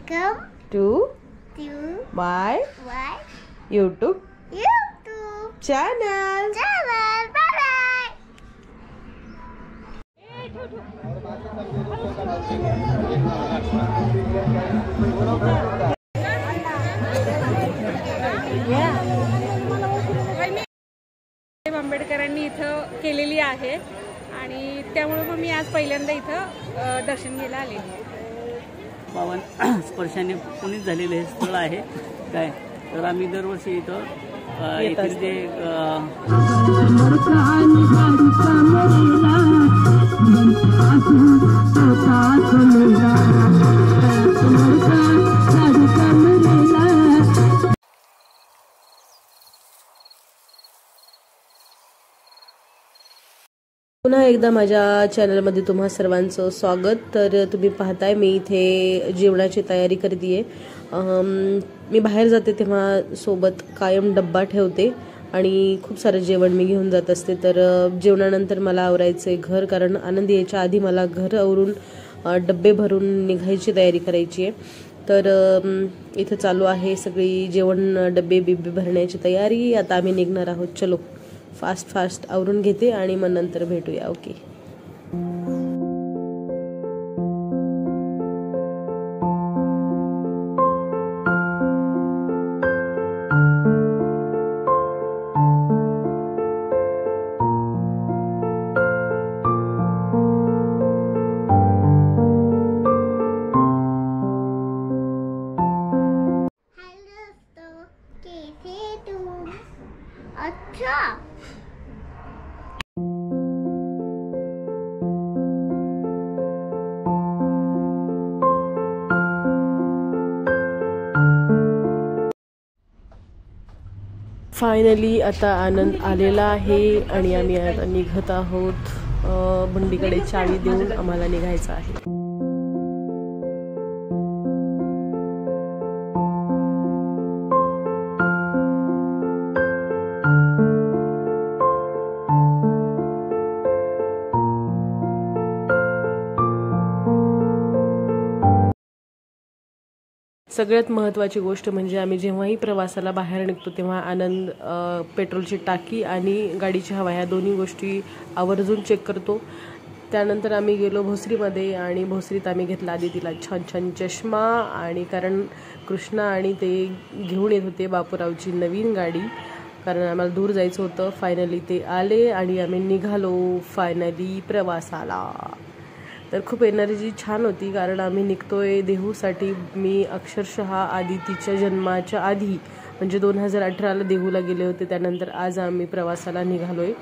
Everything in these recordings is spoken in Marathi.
Welcome to to my my YouTube YouTube channel. channel. Bye bye. आंबेडकरांनी इथं केलेली आहे आणि त्यामुळे मग मी आज पहिल्यांदा इथं दर्शन घ्यायला आले. पावन स्पर्शाने पुनीत झालेले हे स्थळ आहे काय. तर आम्ही दरवर्षी इथं येथील जे पुन्हा एकदा माझ्या चॅनलमध्ये तुम्हा सर्वांचं स्वागत. तर तुम्ही पाहताय मी इथे जेवणाची तयारी करते. मी बाहेर जाते तेव्हा सोबत कायम डब्बा ठेवते आणि खूप सारं जेवण मी घेऊन जात असते. तर जेवणानंतर मला आवरायचं आहे घर, कारण आनंद यायच्या आधी मला घर आवरून डब्बे भरून निघायची तयारी करायची आहे. तर इथं चालू आहे सगळी जेवण डब्बे बिब्बे भरण्याची तयारी. आता आम्ही निघणार आहोत. चलो फास्ट आवरून घेते आणि मग नंतर भेटूया. ओके. Hello दोस्तों, कैसे तुम? अच्छा फायनली आता आनंद आलेला आहे आणि आम्ही आता निघत आहोत. बंडीकडे चावी देऊन आम्हाला निघायचं आहे. सगळ्यात महत्त्वाची गोष्ट म्हणजे आम्ही जेव्हाही प्रवासाला बाहेर निघतो तेव्हा आनंद पेट्रोलची टाकी आणि गाडीची हवा ह्या दोन्ही गोष्टी आवर्जून चेक करतो. त्यानंतर आम्ही गेलो भोसरीमध्ये आणि भोसरीत आम्ही घेतला आधी तिला छान चष्मा, आणि कारण कृष्णा आणि ते घेऊन येत होते बापूरावची नवीन गाडी, कारण आम्हाला दूर जायचं होतं. फायनली ते आले आणि आम्ही निघालो फायनली प्रवासाला. तर खूप एनर्जी छान होती, कारण आम्ही निघतोय देहूसाठी. मी अक्षरशः आधी तिच्या जन्माच्या आधी म्हणजे 2018ला देहूला गेले होते. त्यानंतर आज आम्ही प्रवासाला निघालोय.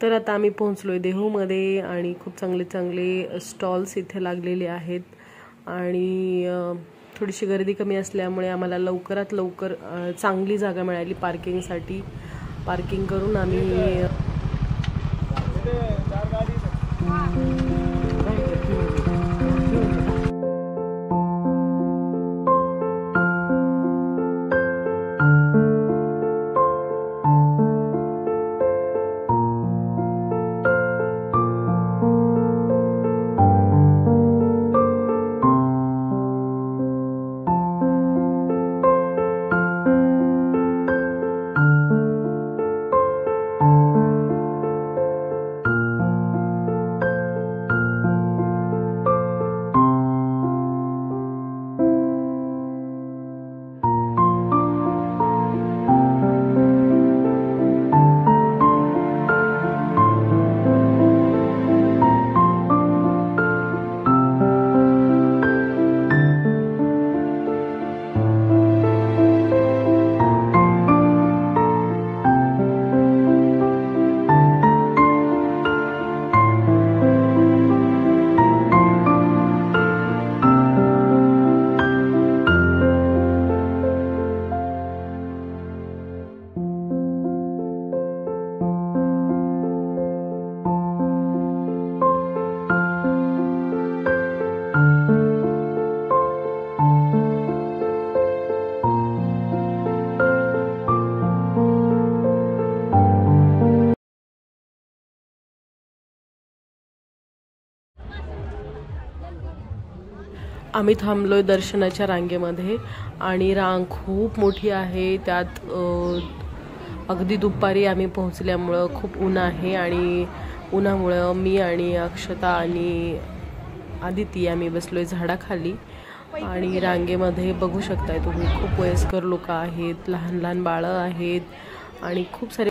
तर आता आम्ही पोहोचलोय देहूमध्ये आणि खूप चांगले स्टॉल्स इथे लागलेले आहेत आणि थोडीशी गर्दी कमी असल्यामुळे आम्हाला लवकरात लवकर चांगली जागा मिळाली पार्किंगसाठी. पार्किंग करून आम्ही आम्ही थांबलोय दर्शनाच्या रांगेमध्ये आणि रांग खूप मोठी आहे. त्यात अगदी दुपारी आम्ही पोहोचल्यामुळं खूप ऊन आहे आणि उन्हामुळं मी आणि अक्षता आणि आदिती आम्ही बसलोय झाडाखाली आणि रांगेमध्ये बघू शकताय तुम्ही खूप वयस्कर लोक आहेत, लहान लहान बाळं आहेत आणि खूप सारे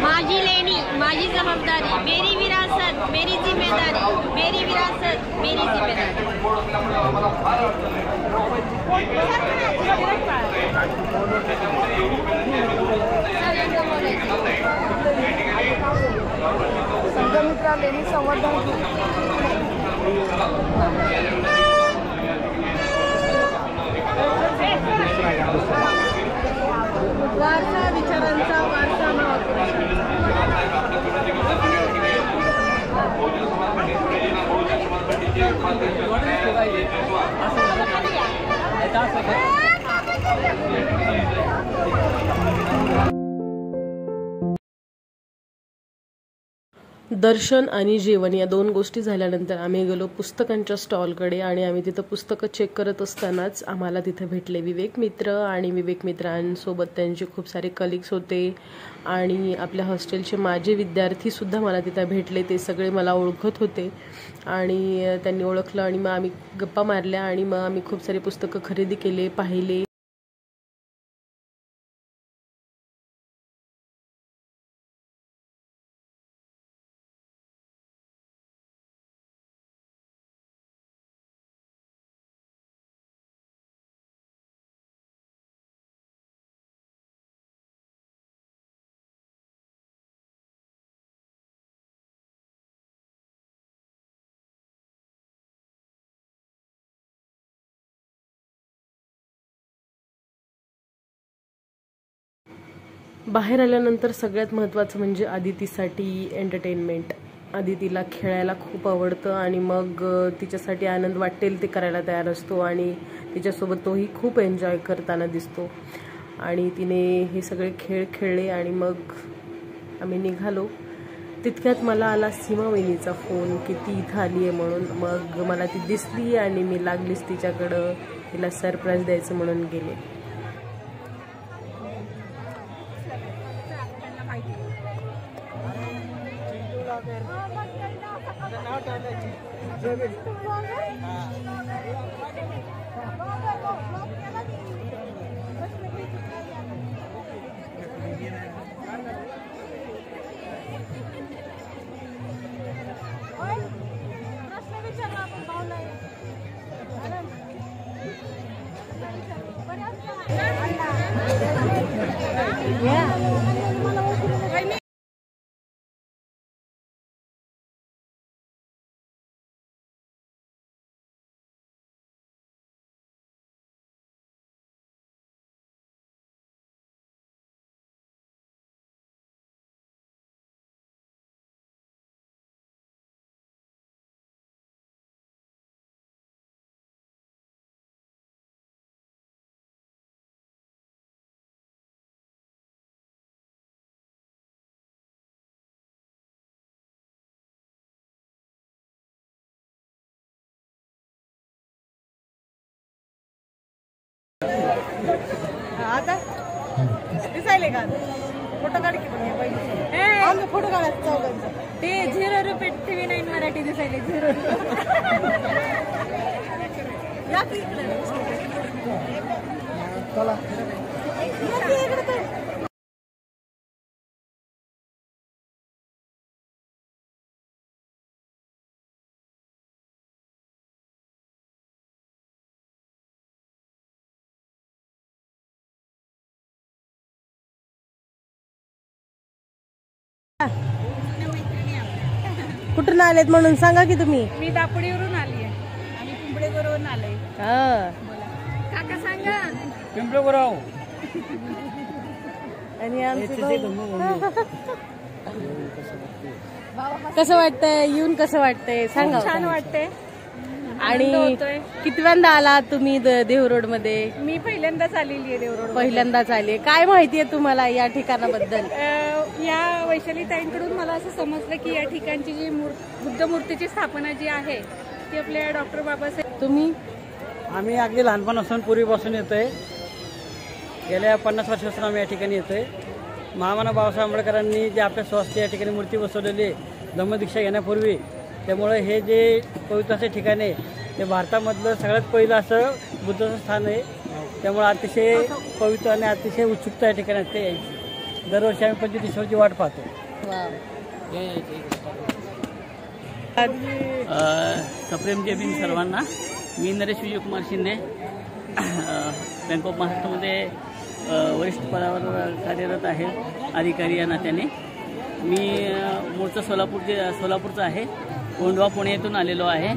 माझी लेणी माझी जबाबदारी, मेरी विरासत मेरी जिम्मेदारी, मेरी विरासत मेरी जिम्मेदारी. संघमित्रा लेणी संवर्धन वारसा विचारांचा वारसा महापुरुषांचा दर्शन आणि जेवण या दोन गोष्टी झाल्यानंतर आम्ही गेलो पुस्तकांच्या स्टॉलकडे आणि आम्ही तिथं पुस्तकं चेक करत असतानाच आम्हाला तिथे भेटले विवेक मित्र आणि विवेक मित्रांसोबत त्यांचे खूप सारे कलिग्स होते आणि आपल्या हॉस्टेलचे माझे विद्यार्थीसुद्धा मला तिथं भेटले. ते सगळे मला ओळखत होते आणि त्यांनी ओळखलं आणि मग आम्ही गप्पा मारल्या आणि मग आम्ही खूप सारी पुस्तकं खरेदी केले, पाहिले. बाहेर आल्यानंतर सगळ्यात महत्त्वाचं म्हणजे आदितीसाठी एंटरटेनमेंट. आदितीला खेळायला खूप आवडतं आणि मग तिच्यासाठी आनंद वाटेल ते करायला तयार असतो आणि तिच्यासोबत तोही खूप एन्जॉय करताना दिसतो आणि तिने हे सगळे खेळ खेळले आणि मग आम्ही निघालो. तितक्यात मला आला सीमा वहिनीचा फोन की ती इथं आली आहे म्हणून. मग मला ती दिसली आणि मी लागलीच तिच्याकडं, तिला सरप्राईज द्यायचं म्हणून गेले. आता दिसायले का फोटो काढ की फोटो काढायचं चौघांचं. ते 0 रुपये TV9 मराठी दिसायले 0 या की इकडे कुठून आलेत म्हणून सांगा की तुम्ही. मी दापोडीवरून आली आहे. आम्ही पिंपळेवरून आलोय. काका सांगा. पिंपळेगाव. आणि कसं वाटतंय येऊन, कसं वाटतंय सांगा. छान वाटतंय. आणि कितव्यांदा आला तुम्ही देहरोड मध्ये? मी पहिल्यांदाच आलेली आहे देहरोड. पहिल्यांदाच आले. काय माहितीये तुम्हाला या ठिकाणाबद्दल? या वैशाली ताईंकडून मला असं समजलं की या ठिकाणची जी बुद्ध मूर्तीची स्थापना जी आहे ती आपल्या डॉक्टर बाबासाहेब. तुम्ही? आम्ही अगदी लहानपणापासून पूर्वीपासून येतोय. गेल्या 50 वर्षापासून आम्ही या ठिकाणी येतोय. महामानव बाबासाहेब आंबेडकरांनी जे आपल्या स्वहस्ते या ठिकाणी मूर्ती बसवलेली आहे धम्मदीक्षा घेण्यापूर्वी, त्यामुळे हे जे पवित्राचे ठिकाण आहे ते भारतामधलं सगळ्यात पहिलं असं बुद्धाचं स्थान आहे. त्यामुळे अतिशय पवित्र आणि अतिशय उत्सुकता या ठिकाणी असते. दरवर्षी आम्ही 25 वर्षाची वाट पाहतो. सप्रेम जय भीम सर्वांना. मी नरेश विजयकुमार शिंदे, बँक ऑफ महाराष्ट्रामध्ये वरिष्ठ पदावर कार्यरत आहे अधिकारी या नात्याने. मी मूळचं सोलापूरचं आहे. कोंढवा पुणे येथून आलेलो आहे.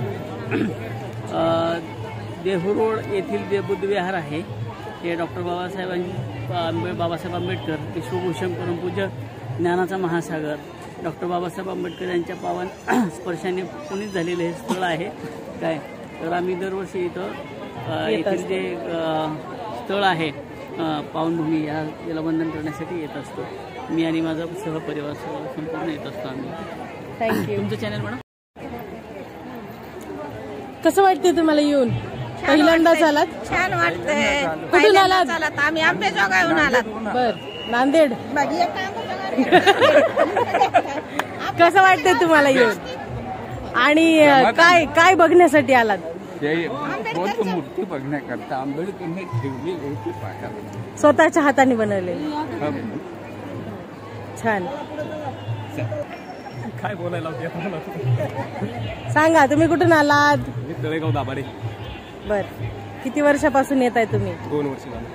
देहू रोड येथील जे बुद्ध विहार आहे ते डॉक्टर बाबासाहेब आंबेडकर, विश्वभूषण परमपूज्य ज्ञानाचा महासागर डॉक्टर बाबासाहेब आंबेडकर यांच्या पावन स्पर्शाने पुनीत झालेले हे स्थळ आहे काय. तर आम्ही दरवर्षी इथं येथील जे स्थळ आहे पावनभूमी, याला वंदन करण्यासाठी येत असतो. मी आणि माझा सहपरिवार संपूर्ण येत असतो आम्ही. थँक्यू. तुमचं चॅनल म्हणा. कसं वाटते तुम्हाला येऊन? पहिल्यांदाच आलात? छान वाटतंय. कुठून आलात? आम्ही आंबेजोगाईहून आलात. बर, नांदेड. कसं वाटतंय तुम्हाला येऊन? आणि काय काय बघण्यासाठी आलात? मूर्ती बघण्याकरता आंबेडकरांनी ठेवली होती पायावर, स्वतःच्या हाताने बनवले. छान. काय बोलायला होते सांगा, तुम्ही कुठून आलात? तळेगाव दाभाडे. बर, किती वर्षापासून येत आहे तुम्ही? 2 वर्ष झाली.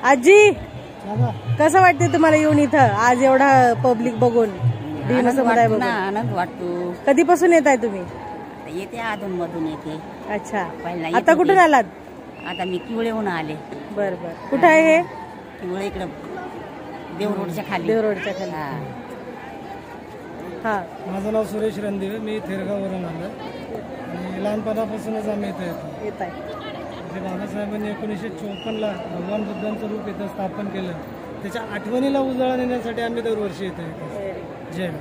आजी, कसं वाटते तुम्हाला येऊन इथं आज एवढा पब्लिक बघून? समुदाय बघून आनंद वाटतो. कधीपासून येत आहे तुम्ही? येते अधून मधून येते. अच्छा, पहिला आता कुठून आलात? आता मी किवळेहून आले. बर बर, कुठं आहे हे? किवळे इकडं देव रोडच्या खाली. देव रोडच्या खाली. हा. माझं नाव सुरेश रणदिवे, मी थेरगाववरून आलो आणि लहानपणापासूनच आम्ही इथं येत आहे. म्हणजे बाबासाहेबांनी 1954ला भगवान बुद्धांचं रूप इथं स्थापन केलं, त्याच्या आठवणीला उजाळा देण्यासाठी आम्ही दरवर्षी येतो. जय हिंद.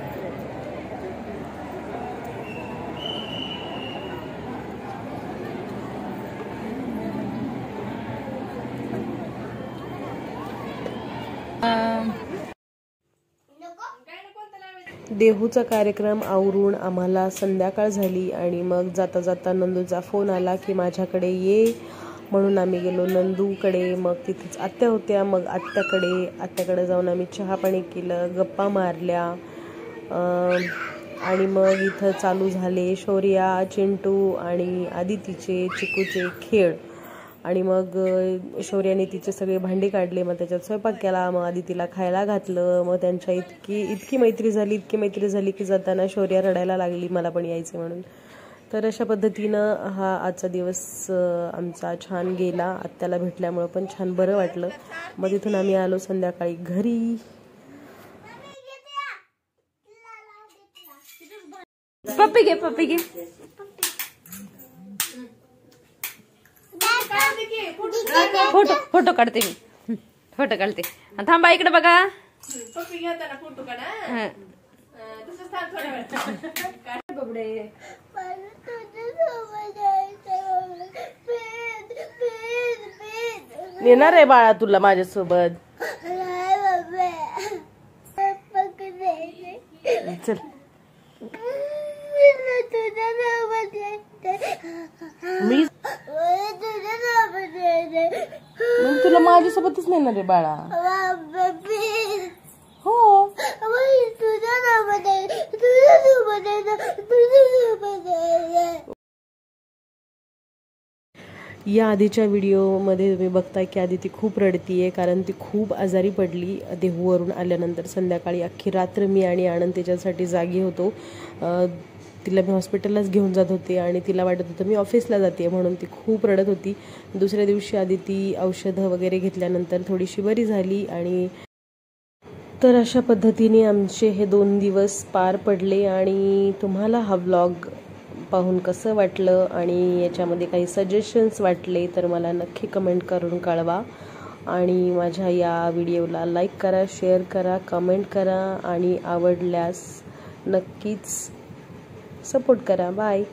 देहूचा कार्यक्रम आवरून आम्हाला संध्याकाळ झाली आणि मग जाता जाता नंदूचा फोन आला की माझ्याकडे ये, म्हणून आम्ही गेलो नंदूकडे. मग तिथेच आत्या होत्या, मग आत्याकडे जाऊन आम्ही चहा पाणी केलं, गप्पा मारल्या आणि मग इथं चालू झाले शौर्या, चिंटू आणि आदितीचे चिकूचे खेळ. आणि मग शौर्याने तिचे सगळे भांडी काढले, मग त्याच्यात स्वयंपाक केला, मग आदितीला खायला घातलं. मग त्यांच्या इतकी मैत्री झाली की जाताना शौर्या रडायला लागली मला पण यायचं म्हणून. तर अशा पद्धतीनं हा आजचा दिवस आमचा छान गेला. आत्याला भेटल्यामुळं पण छान बरं वाटलं. मग तिथून आम्ही आलो संध्याकाळी घरी. पप्पी घे. फोटो काढते मी. फोटो काढते. थांबा इकडे बघा. येणार आहे बाळा तुला माझ्यासोबत. चल. मी तुला माझ्यासोबतच नेणार आहे बाळा. हो. या आधीच्या व्हिडिओमध्ये तुम्ही बघताय की आदिती खूप रडतीये, कारण ती खूप आजारी पडली. देहूवरून आल्यानंतर संध्याकाळी अख्खी रात्र मी आणि आनंद तिच्यासाठी जागी होतो. तिला मी हॉस्पिटललाच घेऊन जात होते आणि तिला वाटत होतं मी ऑफिसला जाते, म्हणून ती खूप रडत होती. दुसऱ्या दिवशी आदिती औषधं वगैरे घेतल्यानंतर थोडीशी बरी झाली. आणि तर अशा पद्धतीने आमचे हे 2 दिवस पार पडले. आणि तुम्हाला हा व्लॉग पाहून कसं वाटलं आणि याच्यामध्ये काही सजेशन्स वाटले तर मला नक्की कमेंट करून कळवा. आणि माझ्या या व्हिडिओला लाईक करा, शेअर करा, कमेंट करा आणि आवडल्यास नक्कीच सपोर्ट करा. बाय.